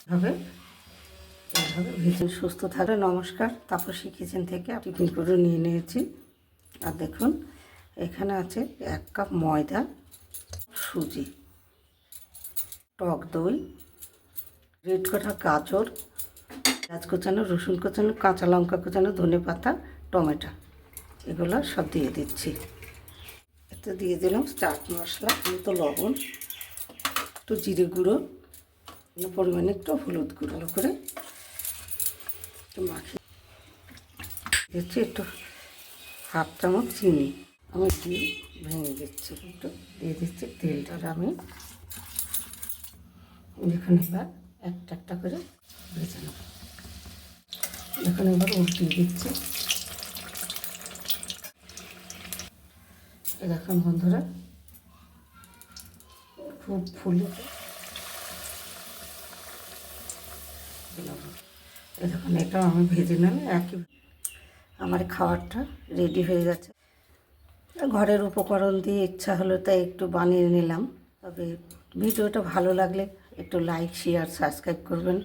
এইভাবে ভেজে সুস্থ থাকবে। নমস্কার, তাপসী কিচেন থেকে টিফিন করে নিয়ে নিয়েছি। আর দেখুন এখানে আছে 1 কাপ ময়দা, সুজি, টক দই, রেড কটা গাজর, পেঁয়াজ কুচানো, রসুন কুচানো, কাঁচা লঙ্কা কুচানো, ধনে পাতা, টমেটো, এগুলো সব দিয়ে দিচ্ছি। এতে দিয়ে দিলাম চাট মশলা, তো লবণ, একটু জিরে গুঁড়ো, পরিমাণে একটু হলুদ গুঁড়ো, ভালো করে একটু মাখিয়ে দিচ্ছি। একটু 1/2 চামচ চিনি আমি দিয়ে ভেঙে দিচ্ছি। একটু দিয়ে দিচ্ছি তেলটা। আমি দেখুন এবার একটা একটা করে ভেজে নেব। দেখুন এবার উল্টিয়ে দিচ্ছি। দেখুন বন্ধুরা খুব ফুলে দেখুন এটাও আমি ভেজে নিলাম। একই আমার খাবারটা রেডি হয়ে গেছে। ঘরের উপকরণ দিয়ে ইচ্ছা হলো তাই একটু বানিয়ে নিলাম। তবে ভিডিওটা ভালো লাগলে একটু লাইক, শেয়ার, সাবস্ক্রাইব করবেন।